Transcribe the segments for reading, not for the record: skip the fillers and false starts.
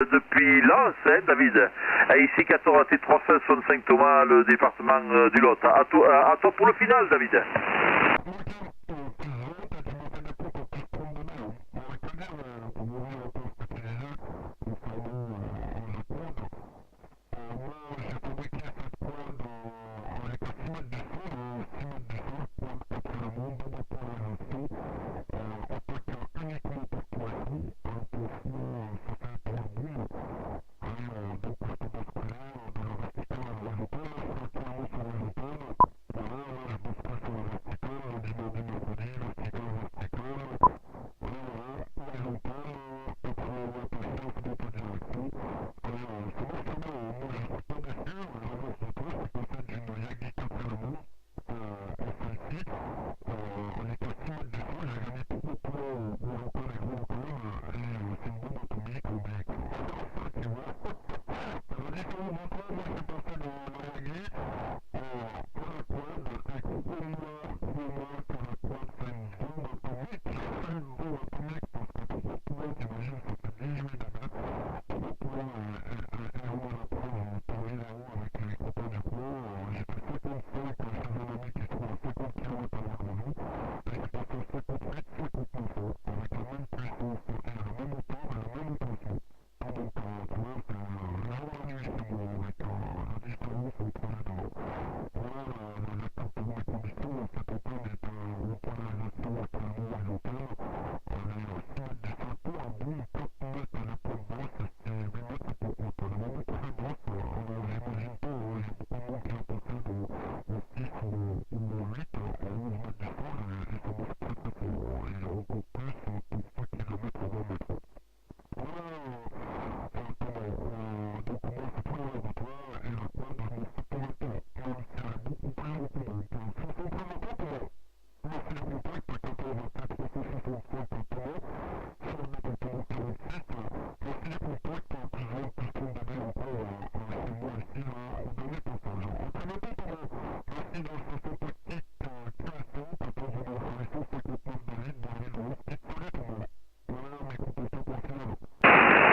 depuis Lens, hein, David. Ici 14 T365 Thomas, le département du Lot. À toi pour le final, David.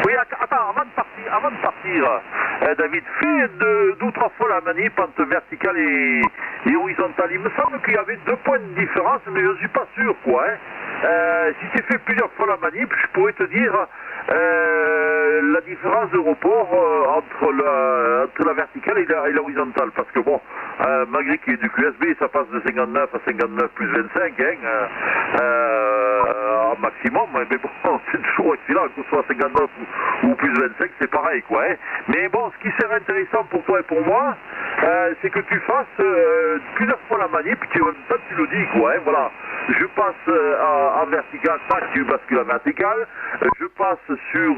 Oui, attends, avant de partir, David, fais 2 ou 3 fois la manip entre verticale et horizontale. Il me semble qu'il y avait 2 points de différence, mais je ne suis pas sûr, quoi. Si tu fais plusieurs fois la manip, je pourrais te dire la différence de report entre la verticale et la horizontale. Parce que bon, malgré qu'il y ait du QSB, ça passe de 59 à 59 plus 25, en maximum, mais bon, c'est toujours excellent, que ce soit 59 ou plus 25, c'est pareil, quoi. Mais bon, ce qui serait intéressant pour toi et pour moi, c'est que tu fasses plusieurs fois la manip, puis ça tu le dis, quoi. Voilà, je passe en vertical, tac, tu bascules en vertical, je passe sur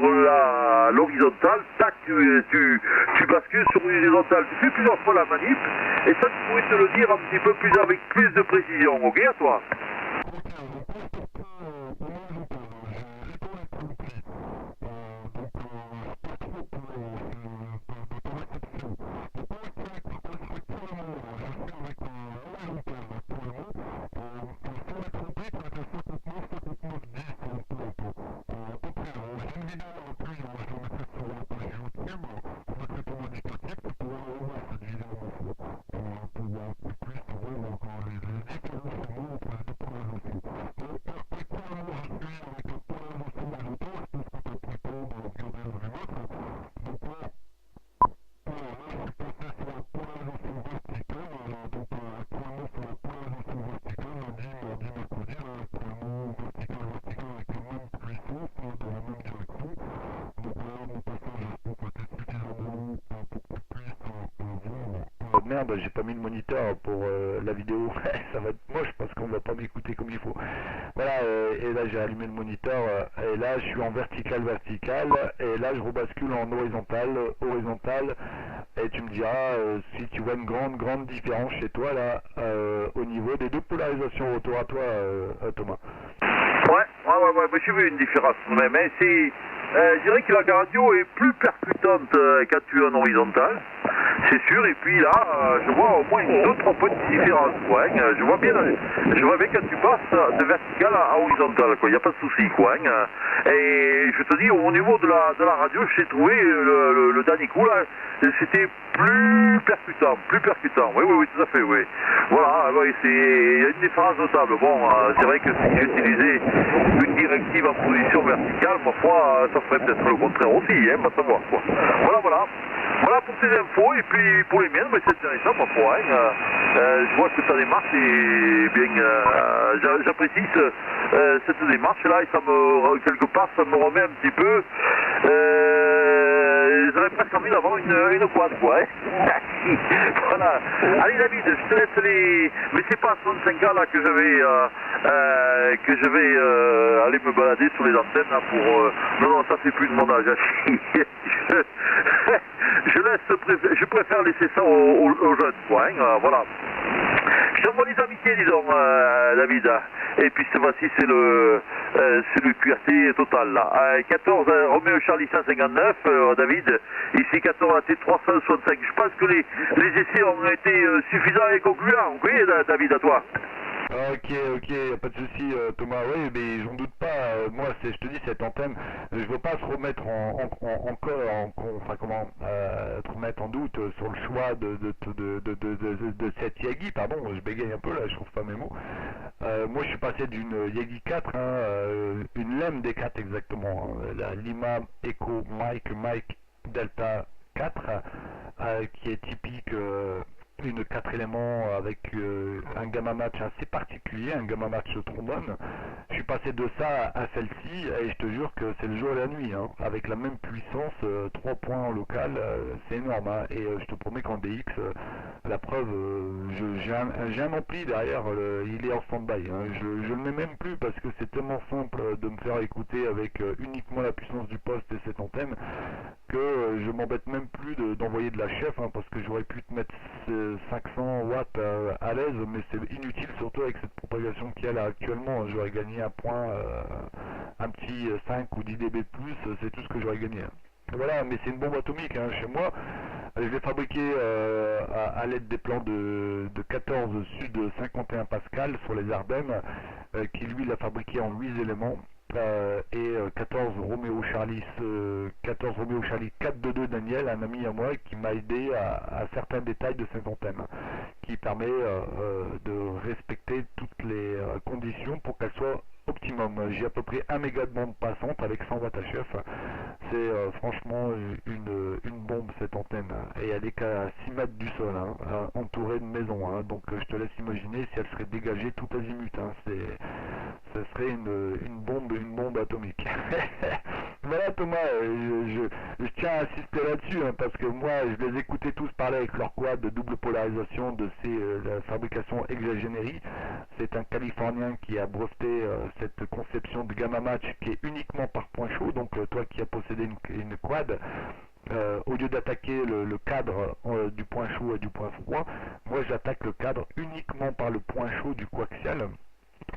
l'horizontale, tac, tu bascules sur l'horizontale. Tu fais plusieurs fois la manip, et ça tu pourrais te le dire un petit peu plus avec plus de précision, ok, à toi? Merde, j'ai pas mis le moniteur pour la vidéo, ça va être moche parce qu'on va pas m'écouter comme il faut. Voilà, et là j'ai allumé le moniteur, et là je suis en vertical, et là je rebascule en horizontal, et tu me diras si tu vois une grande différence chez toi là, au niveau des 2 polarisations retour à toi, Thomas. Ouais, j'ai vu une différence mais c'est... je dirais que la radio est plus percutante quand tu es en horizontal. c'est sûr. Et puis là, je vois au moins 2-3 petites différences, quoi. Hein. Je vois bien quand tu passes de vertical à horizontal, quoi. Il n'y a pas de souci, quoi. Hein. Et je te dis, au niveau de la radio, j'ai trouvé le dernier coup, là, c'était plus percutant. Oui, tout à fait, oui. Voilà, oui, il y a une différence notable. Bon, c'est vrai que si j'utilisais une directive en position verticale, ma foi, ça ferait peut-être le contraire aussi, hein, va savoir, quoi. Voilà. Voilà pour tes infos, et puis pour les miennes, mais c'est intéressant, ma foi. Hein. Je vois que ta démarche est bien. J'apprécie cette démarche-là, et ça me, quelque part, ça me remet un petit peu. J'aurais presque envie d'avoir une quad, quoi. Hein. Voilà. Allez, David, je te laisse les. Mais c'est pas à 65 ans là que je vais aller me balader sur les antennes là, pour. Non, ça c'est plus de mon âge. Je préfère laisser ça aux jeunes, quoi. Hein, voilà. Je t'envoie les amitiés, disons, David. Et puis cette fois-ci, c'est le QRT total, là. 14, Roméo Charlie 159, David. Ici 14, AT 365. Je pense que les essais ont été suffisants et concluants. Oui, David, à toi. Ok, y a pas de souci, Thomas. Oui, mais j'en doute pas. Moi, je te dis, cette antenne, je veux pas se remettre te remettre en doute sur le choix de cette Yagi. Pardon, je bégaye un peu là, je trouve pas mes mots. Moi, je suis passé d'une Yagi 4, une LEM D4 exactement, la Lima Echo Mike Delta 4, qui est typique. Une 4 éléments avec un gamma match assez particulier, un gamma match trombone. Je suis passé de ça à celle-ci et je te jure que c'est le jour et la nuit, hein. Avec la même puissance, 3 points en local, c'est énorme, hein. Et je te promets qu'en DX, la preuve, j'ai un ampli derrière, il est en stand-by, hein. Je le mets même plus parce que c'est tellement simple de me faire écouter avec uniquement la puissance du poste et cette antenne que je m'embête même plus d'envoyer de la chef, hein, parce que j'aurais pu te mettre 500 watts à l'aise, mais c'est inutile, surtout avec cette propagation qu'il y a là actuellement. J'aurais gagné un point, un petit 5 ou 10 dB de plus, c'est tout ce que j'aurais gagné. Voilà, mais c'est une bombe atomique, hein, chez moi. Je l'ai fabriqué à l'aide des plans de 14 sud 51 Pascal sur les Ardennes, qui lui l'a fabriqué en 8 éléments. Et 14 Roméo Charlie 422 Daniel, un ami à moi qui m'a aidé à certains détails de cette antenne, qui permet de respecter toutes les conditions pour qu'elle soit optimum. J'ai à peu près 1 méga de bande passante avec 100 watts HF. C'est franchement une bombe cette antenne, et elle est qu'à 6 mètres du sol, hein, entourée de maisons, hein. Donc je te laisse imaginer si elle serait dégagée tout azimut, hein. Ce serait une bombe atomique. Voilà, Thomas, je tiens à insister là-dessus, hein, parce que moi je les écoutais tous parler avec leur quad de double polarisation de la fabrication Exagénérie. C'est un Californien qui a breveté cette conception de gamma match qui est uniquement par point chaud. Donc toi qui as possédé une quad, au lieu d'attaquer le cadre du point chaud et du point froid, moi j'attaque le cadre uniquement par le point chaud du coaxial,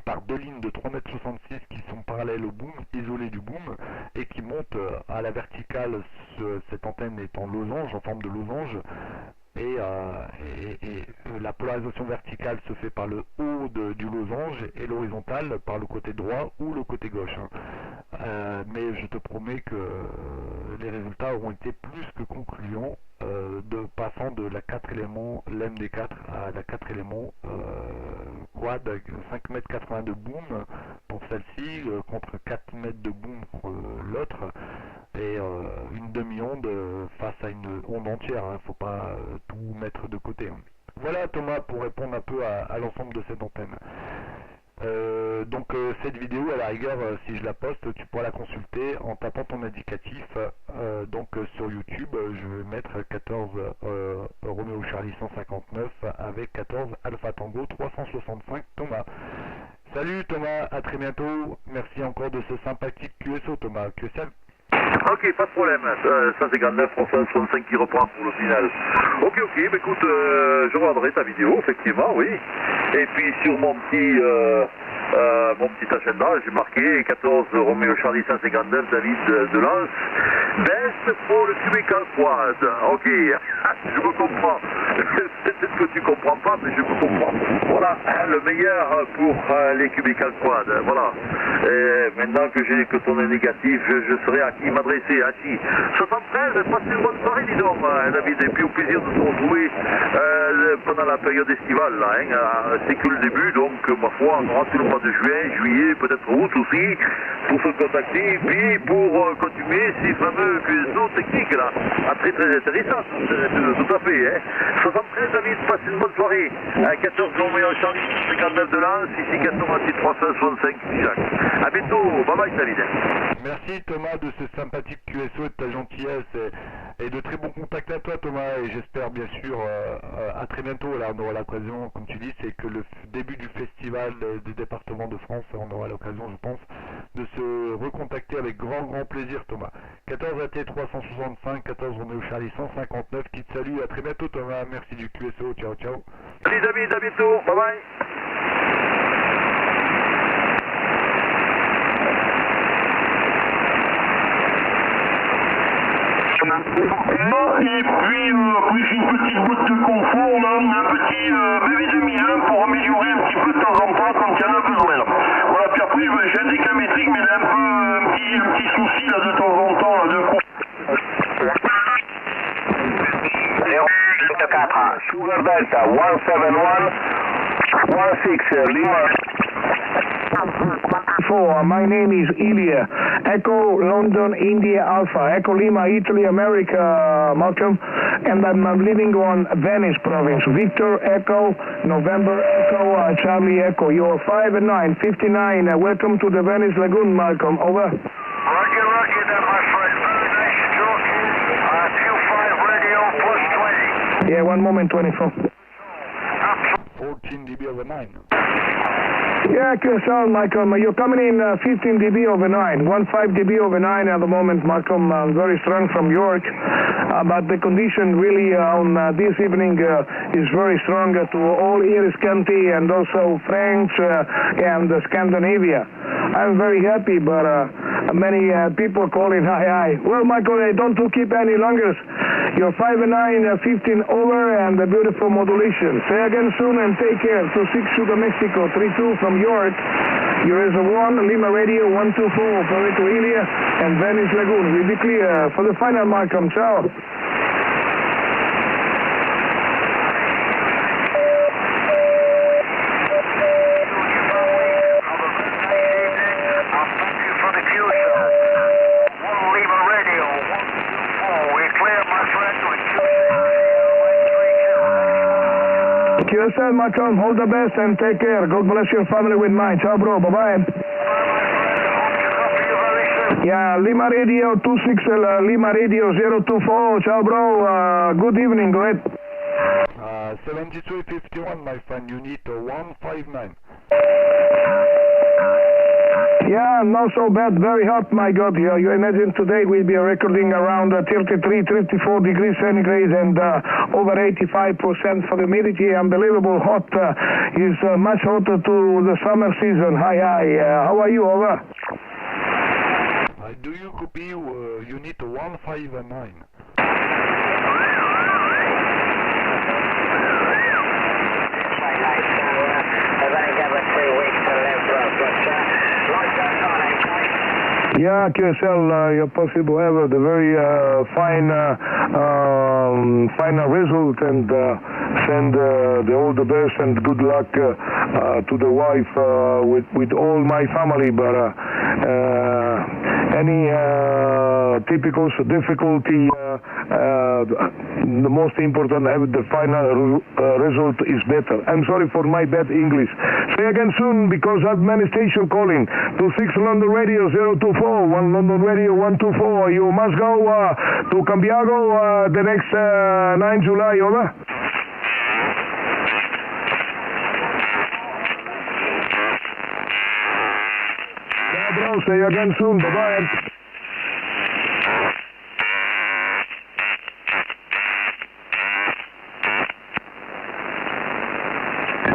par 2 lignes de 3,66 m qui sont parallèles au boom, isolées du boom, et qui montent à la verticale. Cette antenne est en losange, en forme de losange, et la polarisation verticale se fait par le haut du losange et l'horizontale par le côté droit ou le côté gauche, hein. Mais je te promets que les résultats auront été plus que concluants, de passant de la 4 éléments LEM D4 à la 4 éléments quad 5,80 m de boom pour celle-ci, contre 4 mètres de boom pour l'autre, et une demi-onde face à une onde entière, hein. Faut pas tout mettre de côté, hein. Voilà, Thomas, pour répondre un peu à l'ensemble de cette antenne. Donc cette vidéo, à la rigueur, si je la poste, tu pourras la consulter en tapant ton indicatif. Donc sur YouTube, je vais mettre 14 Roméo Charlie 159 avec 14 Alpha Tango 365 Thomas. Salut Thomas, à très bientôt. Merci encore de ce sympathique QSO, Thomas. QSL. Ok, pas de problème. Ça c'est 49 365 qui reprend pour le final. Ok, mais écoute, je regarderai ta vidéo, effectivement, oui. Et puis sur mon petit mon petit agenda, j'ai marqué 14 Roméo Charlie 159 David de Lens. Best pour le Cubicle Squad. Ok, je me comprends. Peut-être que tu comprends pas, mais je me comprends. Voilà, le meilleur pour les Cubicle Squad. Voilà. Et maintenant que ton est négatif, je saurai à qui m'adresser. À qui 73, passez une bonne soirée, dis donc, David. Et puis au plaisir de se retrouver pendant la période estivale. Là, hein. C'est que le début, donc ma foi, on aura tout le mois de juin, juillet, peut-être août aussi, pour se contacter, puis pour continuer ces fameux QSO techniques là. Ah, très très intéressant, tout à fait. Hein. 73, David, passez une bonne soirée. 14 Roméo Charlie 59 de Lens, ici 86 365 Jacques. A bientôt, bye bye David. Merci Thomas de ce sympathique QSO et de ta gentillesse et de très bons contacts à toi Thomas, et j'espère bien sûr à très bientôt. Là on aura l'occasion, comme tu dis, c'est que le début du festival des départements de France, on aura l'occasion je pense de se recontacter avec grand plaisir Thomas. 14 AT 365, 14 Roméo Charlie 159 qui te salue, à très bientôt Thomas, merci du QSO, ciao ciao. Salut David, à bientôt, bye bye. Et puis j'ai une petite boîte de confort là, un petit bébé 2001 pour améliorer un petit peu de temps en temps quand il y en a besoin là. Voilà, puis après j'ai un décamétrique mais il a un petit souci là de temps en temps là de coup. 084 Sugar Delta 171 16 Lima. My name is Ilya. Echo London India Alpha. Echo Lima Italy America, Malcolm. And I'm living on Venice province. Victor Echo November Echo Charlie Echo. You're 5 and 9 59. Welcome to the Venice Lagoon, Malcolm. Over. Roger there, my friend. Very nice stroke. 25 radio plus 20. Yeah, 1 moment 24. 14 dB over 9. Yeah, QSL, Malcolm. You're coming in 15 dB over 9, 15 dB over 9 at the moment, Malcolm. Very strong from York. But the condition really on this evening is very strong to all Iris County and also French and Scandinavia. I'm very happy, but many people calling hi. Well, Michael, don't keep any longer. You're 5 and 9, 15 over, and a beautiful modulation. Say again soon and take care. 26 Sugar Mexico, 32 from York. Eureka 1, Lima Radio 124, Puerto Ilya, and Venice Lagoon. We'll be clear for the final, Malcolm. Ciao. QSL, Malcolm, hold the best and take care. God bless your family with mine. Ciao, bro. Bye-bye. Yeah, Lima Radio 26, Lima Radio 024. Ciao, bro. Good evening. Go ahead. 7351, my friend. Unit 159. Yeah, not so bad. Very hot, my God. You imagine today we'll be recording around 33, 34 degrees centigrade and over 85% for the humidity. Unbelievable hot. Is much hotter to the summer season. Hi. How are you? Over. Do you copy unit 159? Yeah, QSL, you're possible ever. The very final result and send all the best and good luck to the wife with all my family. But any typical difficulty, the most important, the final result is better. I'm sorry for my bad English. Say again soon because I have many stations calling. 26 London Radio 024, 1 London Radio 124. You must go to Cambiago the next 9 July, over. Yeah, bro, say again soon. Bye-bye.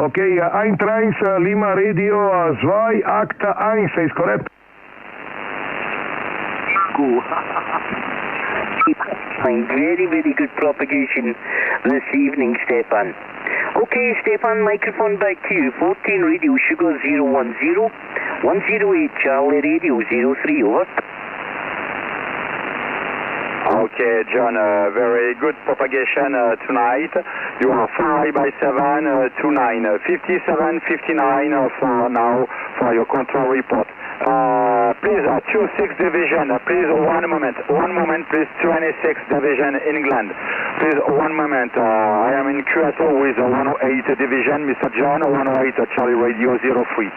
Okay, 1 Lima Radio 2 Acta 1, ist korrekt? Cool. Very, very good propagation this evening, Stefan. Okay, Stefan, microphone back to you. 14 Radio Sugar 010, 108 Charlie Radio 03, over. Okay, John, very good propagation tonight. You are 5 by 7, 29, 57, 59 for now for your control report. Please, 26 Division, please, one moment, please, 26 Division, England. Please, one moment, I am in QSO with 108 Division, Mr. John, 108 Charlie Radio 03.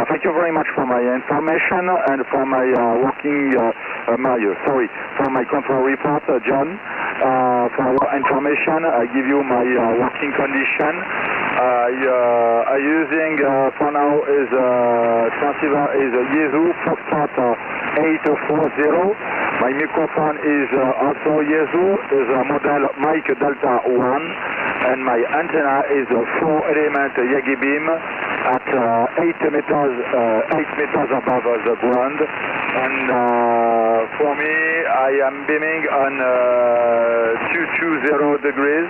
Thank you very much for my information and for my for my control report, John. For your information, I give you my working condition. I using for now is transceiver is Yezu Foxtrot 840. My microphone is also Yezu, is model Mike Delta 1, and my antenna is a 4-element Yagi beam at 8 meters above the ground. And for me, I am beaming on 220 degrees,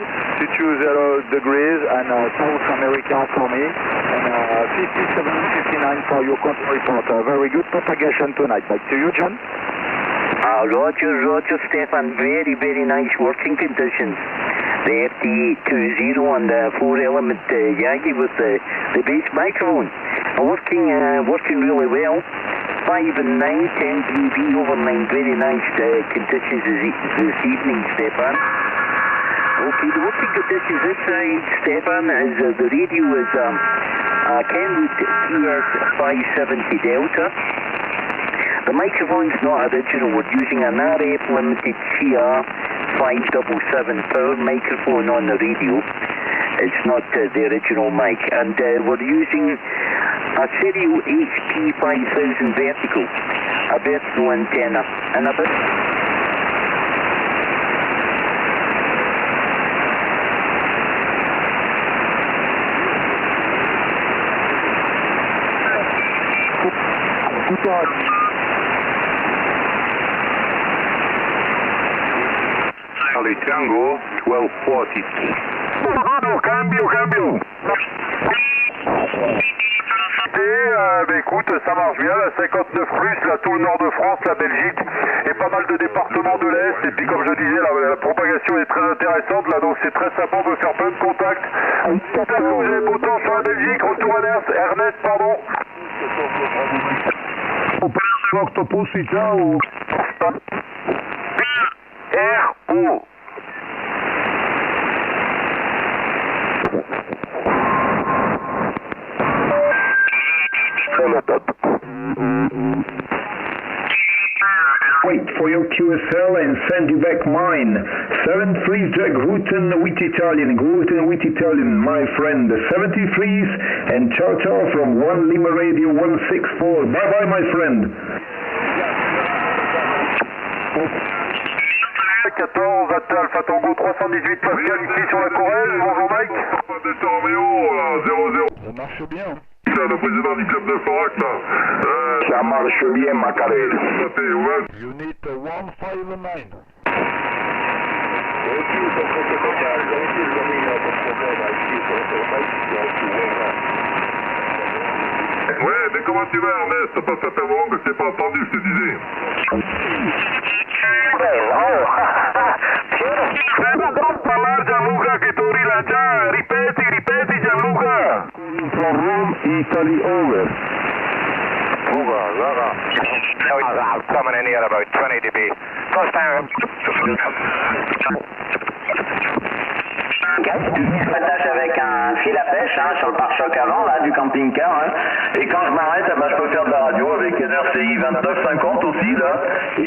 and South America for me, and 57, 59 for your control report. Very good propagation tonight. Back to you, John. Roger, Stefan. Very, very nice working conditions. The FT820 and the 4-element Yagi with the base microphone working really well. 5 and 9, 10 dB over 9. Very nice conditions this evening, Stefan. Okay, the working conditions this side, Stefan, is the radio is Kenwood TS570 Delta. The microphone's not original. We're using an RF limited CR577 power microphone on the radio. It's not the original mic. And we're using a Stereo HP5000 vertical, a vertical antenna, and a bit. Charlie Tango 1240. Cambio. Écoute, ça marche bien, la 59 Plus, là, tout le nord de France, la Belgique, et pas mal de départements de l'Est, et puis comme je disais, la propagation est très intéressante, là, donc c'est très sympa, on peut faire plein de contacts. Tout à fait, vous avez beau temps sur la Belgique, retour à Ernest, pardon. Octopus, ciao. R.O. Wait for your QSL and send you back mine. 73 Gruten with Italian, my friend. 73s and ciao from 1 Lima Radio 164. Bye my friend. 14 Alpha Tango 318 Pascal ici sur la Corelle. Bonjour Mike. Delta Romeo 00. Ça marche bien. C'est le président du club de Forac là. Ça marche bien, Macarel. Unit 159. Ouais, mais comment tu vas Ernest? Ça fait un moment que je t'ai pas entendu, je te disais. Gianluca che tu rilancia, ripeti Gianluca. From Rome, Italy, over. I'm coming in here at about 20 dB. First time. Je m'attache avec un fil à pêche sur le pare-choc avant là, du camping-car. Et quand je m'arrête, je peux faire de la radio avec une RCI 2950 aussi là, et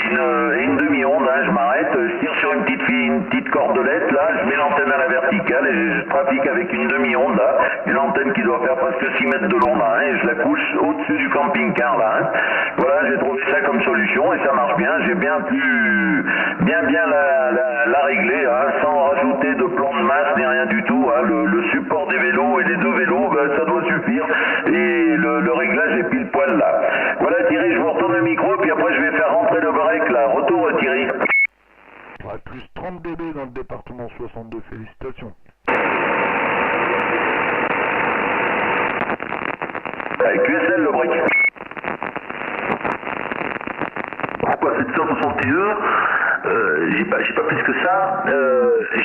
une demi-onde. Je m'arrête, je tire sur une petite cordelette là, je mets l'antenne à la verticale et je trafique avec une demi-onde là, une antenne qui doit faire presque 6 mètres de long là, et je la couche au-dessus du camping-car là. Voilà, j'ai trouvé ça comme solution et ça marche bien. J'ai bien pu la régler sans rajouter de plan de masse ni rien du tout. Le support des vélos et des deux vélos, ça 30 dB dans le département 62, félicitations. QSL le break. Pourquoi 761? J'ai pas plus que ça.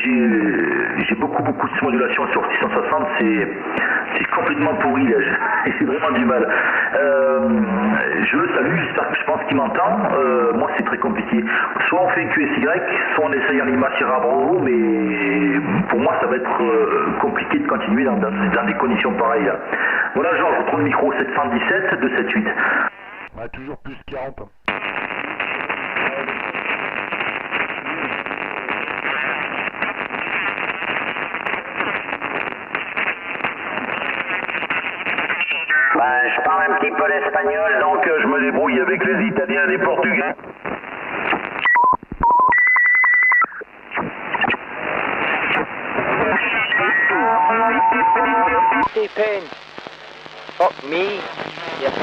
J'ai beaucoup de simulation sur 660. C'est complètement pourri là. J'ai vraiment du mal. Je le salue, je pense qu'il m'entend. Moi c'est très compliqué. Soit on fait QSY, soit on essaye en Lima Sierra Bravo, mais pour moi ça va être compliqué de continuer dans des conditions pareilles là. Voilà, Georges, je prends le micro 717 278. Bah, toujours plus 40. Ben, je parle un petit peu l'espagnol, donc je me débrouille avec les Italiens et les Portugais. Pain. Fuck me. Yes.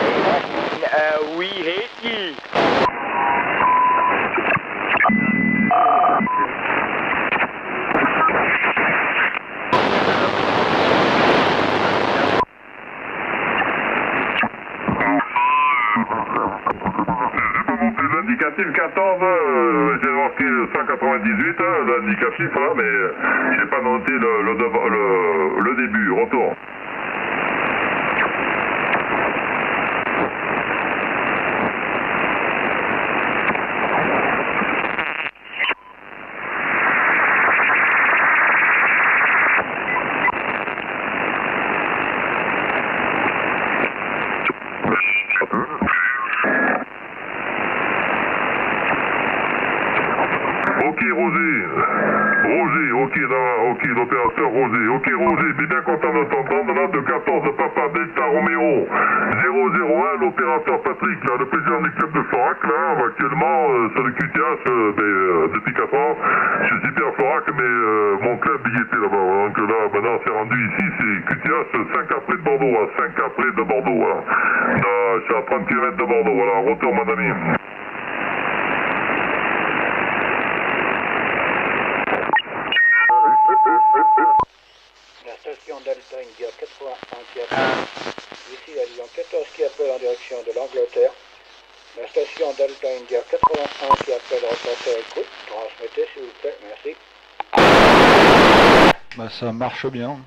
We hate you. L'indicatif 14, j'ai marqué 198, l'indicatif, hein, mais j'ai pas noté le début, retour. Ok, l'opérateur Roger. Ok, Roger, bien content de t'entendre, là, de 14 Papa Delta Romeo 001, l'opérateur Patrick, là, le président du club de Florac, là, actuellement, sur le QTH, depuis 4 ans, je suis super Florac, mais mon club y était là-bas, donc là, maintenant, c'est rendu ici, c'est QTH 5 après de Bordeaux, à 5 après de Bordeaux, voilà. Je suis à 30 km de Bordeaux, voilà, retour, mon ami. La station Delta India 81 qui appelle, ici la ligne 14 qui appelle en direction de l'Angleterre. La station Delta India 81 qui appelle reporter à écoute. Transmettez s'il vous plaît, merci. Bah ça marche bien.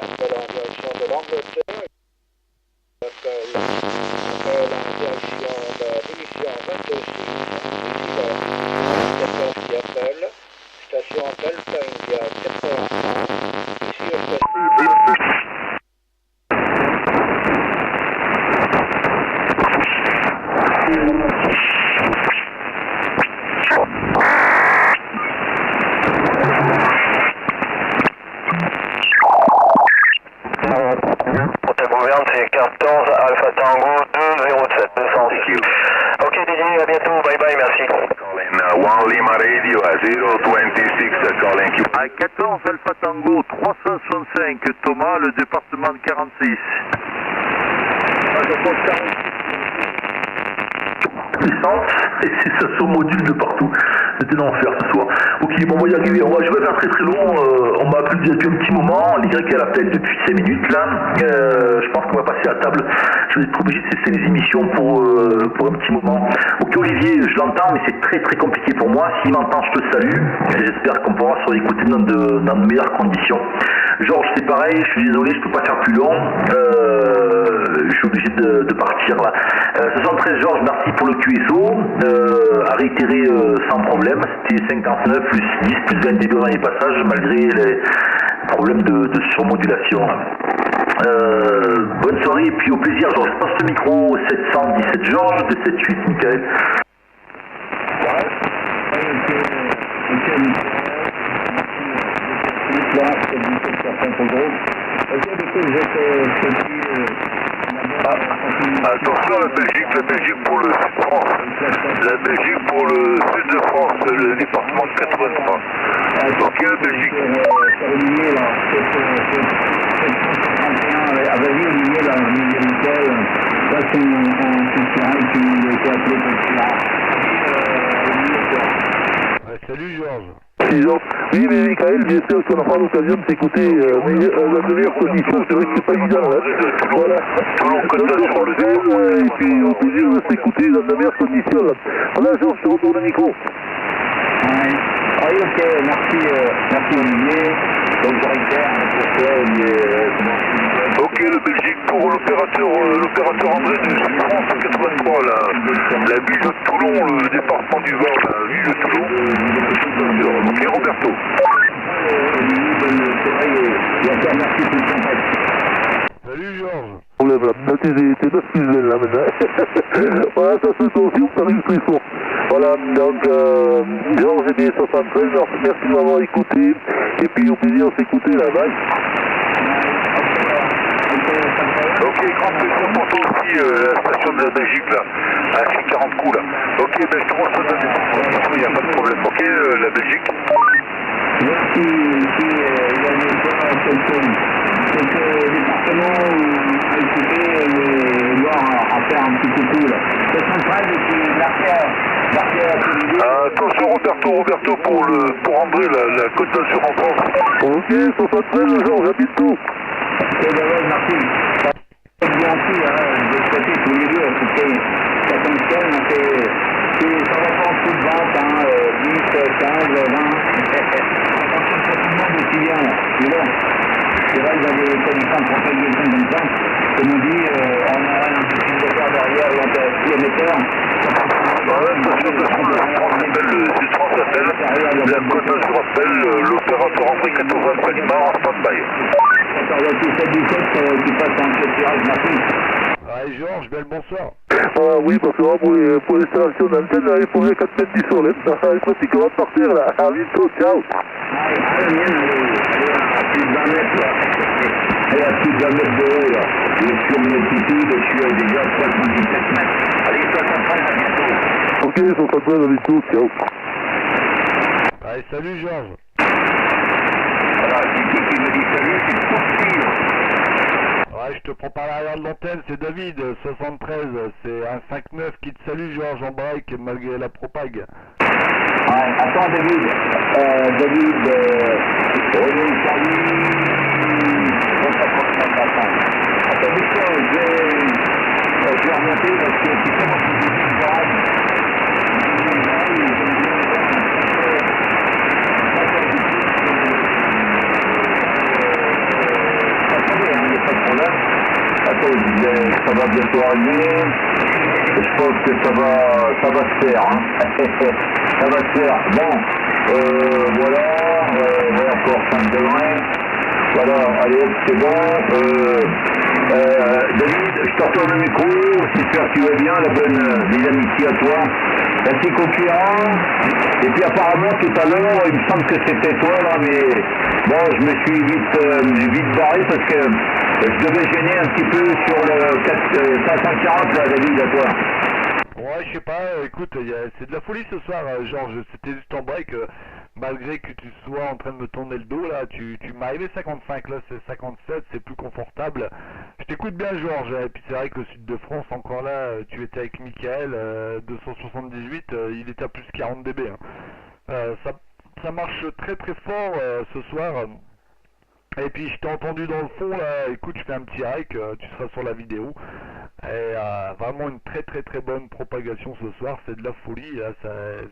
Appel en direction de l'Angleterre. Appel en direction de la division 26. Ici la ligne 14 qui appelle. Station Delta India 81. Ici le station. Pour ta gouverne, c'est 14 Alpha Tango 207 206. Ok Didier, à bientôt, bye bye, merci. One Lima Radio à 026 calling you. À 14 Alpha Tango 365, Thomas, le département de 46. Puissance, et c'est ça son module de partout. C'était l'enfer ce soir. Ok, bon, on va y arriver. Je vais faire très très long. On m'a appelé depuis un petit moment. Les Grecs à l'appel depuis 5 minutes là. Je pense qu'on va passer à table. Je vais être obligé de cesser les émissions pour un petit moment. Ok Olivier, je l'entends, mais c'est très très compliqué pour moi. S'il m'entend, je te salue. J'espère qu'on pourra se réécouter dans de meilleures conditions. Georges, c'est pareil. Je suis désolé, je peux pas faire plus long. Je suis obligé de partir là. 73 Georges, merci pour le QSO. À réitérer sans problème. C'était 59 plus 10 plus 20 dB dans les passages malgré les problèmes de surmodulation. Bonne soirée et puis au plaisir Georges. Je passe le micro 717 Georges, 278 Michael. Ok, Attention la Belgique pour le sud de France. La Belgique pour le sud de France, le département de 83. Ok la Belgique. Olivier là, avec lui Olivier là, Michael, là c'est un terrain qui a été appelé comme ça. Salut Georges. Oui, mais Michael, bien sûr qu'on aura l'occasion de s'écouter dans de meilleures conditions. C'est vrai que c'est pas évident, hein. Voilà. Sur le thème, et puis au plaisir de s'écouter dans de meilleures conditions, là. Voilà, Georges, je te retourne le micro. Oui, ok, merci Olivier. Donc, je réitère pour toi, Olivier. Ok, le Belgique pour l'opérateur André de France 83, la ville de Toulon, le département du Var, la ville de Toulon. Ok, Roberto. Salut Georges. Voilà, t'es pas fusel là maintenant. Voilà, ça se confirme par une frisson. Voilà, donc Georges et bien 73, alors merci de m'avoir écouté. Et puis au plaisir de s'écouter là-bas. Ok, grand plaisir pour toi aussi, la station de la Belgique là. À 40 coups là. Ok, ben je te reçois dans des il n'y a pas de problème. Ok, la Belgique. Merci, ici, il y a quelques départements à écouter et voir à faire un petit coucou là. 73 et puis attention Roberto pour André, la Côte d'Azur en France. Ok, 73, Georges, j'habite tout. Et ben ouais, merci. Bien aussi, de ce côté, tous les deux, c'était 75, ça va pas en dessous de 20, 10, 15, 20. Aussi bien, mais bon, c'est vrai que dans des conditions de propagation comme ça, comme on dit, on a un petit moteur derrière l'émetteur. La Côte d'Azur appelle l'opérateur André 85 Mar en stand-by. D'accord, il y a 17 qui passe en clôturage, merci. Ouais, Georges, bel bonsoir. Oui, parce que pour l'installation d'antenne, il faudrait 4 mètres du sol. Il faut pratiquement partir là. À bientôt, ciao. La mienne, elle est à plus de 20 mètres là. Elle est à plus de 20 mètres de haut là. Je suis sur une altitude, je suis à déjà 77 mètres. Allez, 73, à bientôt. Ok, 73, à bientôt, ciao. Allez, salut Georges. Voilà, c'est qui me dit salut, c'est poursuivre. Ouais, je te prends par l'arrière de l'antenne, c'est David, 73, c'est un 5-9 qui te salue Georges en break malgré la propague. Ouais, attends David, salut, attends, Victor, je vais remonter parce que tu sais, moi, je suis une parade. Ça va bientôt arriver. Je pense que ça va se faire. Hein. Ça va se faire. Bon, voilà, encore 5 degrés. Voilà, allez, c'est bon. David, je te retourne le micro. J'espère que tu vas bien. Les amitiés à toi. Un petit concurrent. Et puis apparemment tout à l'heure, il me semble que c'était toi là, mais bon, je me suis vite barré parce que je devais gêner un petit peu sur le 540 là, David, à toi. Ouais, je sais pas, écoute, c'est de la folie ce soir, Georges, c'était juste en break, malgré que tu sois en train de me tourner le dos, là, tu m'as arrivé 55, là c'est 57, c'est plus confortable. Je t'écoute bien, Georges, et puis c'est vrai que le sud de France, encore là, tu étais avec Michael, 278, il était à plus 40 dB. Hein. Ça marche très très fort ce soir. Et puis je t'ai entendu dans le fond là, écoute, je fais un petit hike, tu seras sur la vidéo. Et vraiment une très très très bonne propagation ce soir, c'est de la folie, là,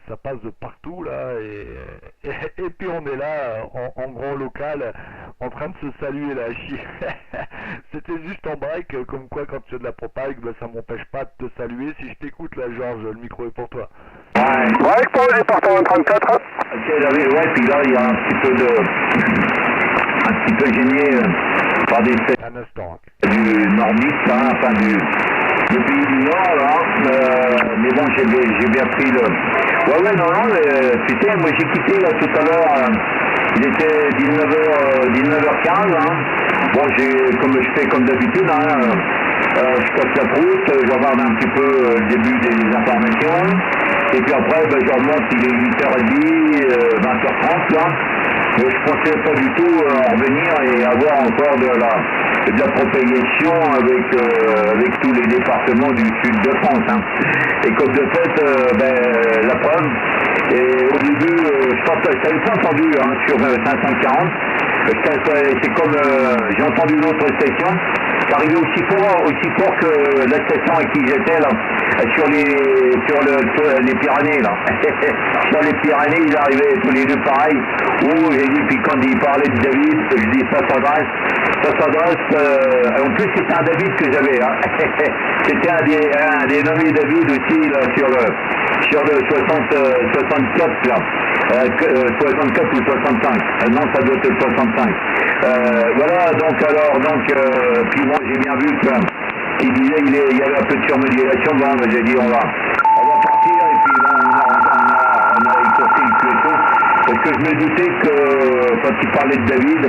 ça passe de partout là, et puis on est là en grand local, en train de se saluer là, c'était juste en break, comme quoi quand tu as de la propag, bah, ça m'empêche pas de te saluer. Si je t'écoute là, Georges, le micro est pour toi. Ouais, pour le département 34. Ok, David, ouais, puis là il y a un petit peu gêné par des faits du nordiste, hein, enfin du pays du nord là, mais bon j'ai bien pris le... Ouais non, tu sais, moi j'ai quitté là tout à l'heure, il était 19h15, hein. Bon comme je fais comme d'habitude, hein, je passe la route, je regarde un petit peu le début des informations, et puis après, je remonte, il est 8h30, 20h30 là. Mais je pensais pas du tout en revenir et avoir encore de la propagation avec tous les départements du sud de France. Hein. Et comme de fait, la preuve, et au début, je pense que ça n'avait pas entendu hein, sur 540, c'est comme j'ai entendu l'autre station, c'est arrivé aussi fort que la station à qui j'étais là, sur les Pyrénées là. Sur les Pyrénées, ils arrivaient tous les deux pareils. Oh, j'ai dit, puis quand il parlait de David, je dis ça s'adresse, en plus c'était un David que j'avais, hein. C'était un des nommés David aussi là, sur le 64 là, 64 ou 65, non ça doit être 65. Voilà, puis moi j'ai bien vu qu'il disait il y avait un peu de surmodulation, bon j'ai dit on va partir et puis on a écourté le tuyau. Parce que je me doutais que quand il parlait de David,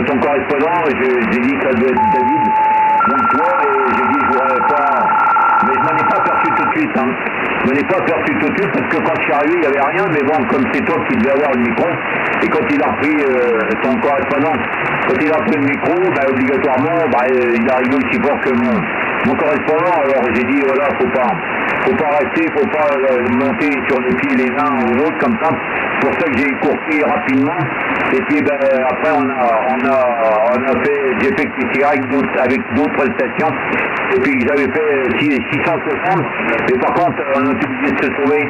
ton correspondant, j'ai dit que ça devait être David, donc toi, et j'ai dit je voudrais pas, mais je m'en ai pas aperçu tout de suite, hein. Je m'en ai pas aperçu tout de suite parce que quand je suis arrivé, il n'y avait rien, mais bon, comme c'est toi qui devais avoir le micro, et quand il a repris ton correspondant, quand il a repris le micro, obligatoirement, il arrivait aussi fort que mon correspondant, alors j'ai dit voilà, faut pas rester, faut pas monter sur les pieds les uns ou l'autre comme ça. C'est pour ça que j'ai écourté rapidement. Et puis après j'ai fait QCR avec d'autres stations. Et puis j'avais fait 660. Mais par contre, on était obligé de se sauver.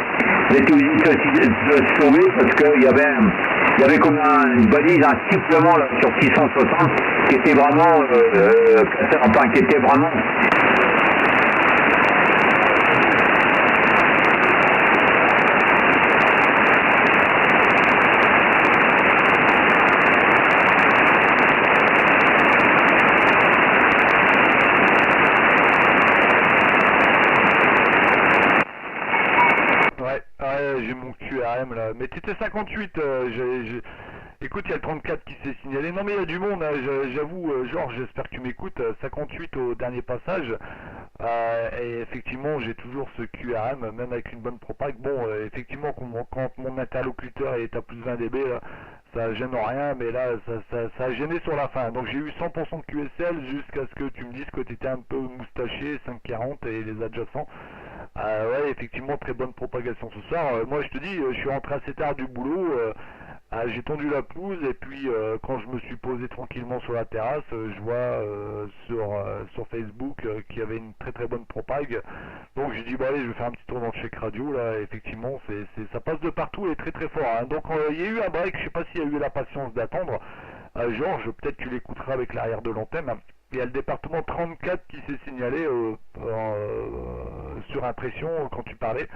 On était obligé de se sauver parce qu'il y avait comme une balise, un sifflement là, sur 660 qui était vraiment qui était vraiment. J'ai mon QRM là, mais t'étais 58, écoute, il y a le 34 qui s'est signalé, non mais il y a du monde, hein, j'avoue, Georges, j'espère que tu m'écoutes, 58 au dernier passage, et effectivement j'ai toujours ce QRM, même avec une bonne propague, bon, effectivement quand mon interlocuteur est à plus de 20 dB, là, ça gêne rien, mais là ça a gêné sur la fin, donc j'ai eu 100% de QSL jusqu'à ce que tu me dises que tu étais un peu moustaché, 540 et les adjacents. Ouais, effectivement, très bonne propagation ce soir. Moi, je te dis, je suis rentré assez tard du boulot, j'ai tendu la pelouse et puis quand je me suis posé tranquillement sur la terrasse, je vois sur Facebook qu'il y avait une très très bonne propague. Donc j'ai dit, bon allez, je vais faire un petit tour dans le check radio, là, effectivement, ça passe de partout et très très fort. Hein. Donc il y a eu un break, je sais pas s'il y a eu la patience d'attendre. Georges, peut-être tu l'écouteras avec l'arrière de l'antenne. Il y a le département 34 qui s'est signalé sur impression quand tu parlais.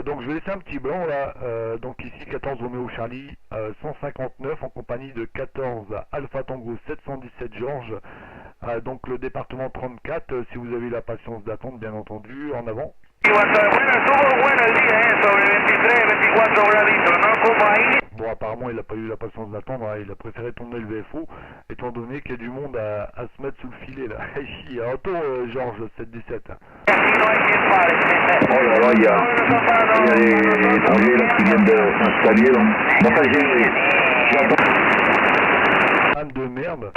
Donc je vais laisser un petit blanc là. Donc ici 14 Romeo Charlie 159 en compagnie de 14 Alpha Tango 717 Georges. Donc le département 34, si vous avez la patience d'attendre, bien entendu, en avant. Bon, apparemment il n'a pas eu la patience d'attendre, hein. Il a préféré tourner le VFO, étant donné qu'il y a du monde à se mettre sous le filet là. Ici, retour Georges 717. Oh là là, il y a les étrangers là qui viennent de s'installer là. Bon, enfin, j'entends. Fan de merde.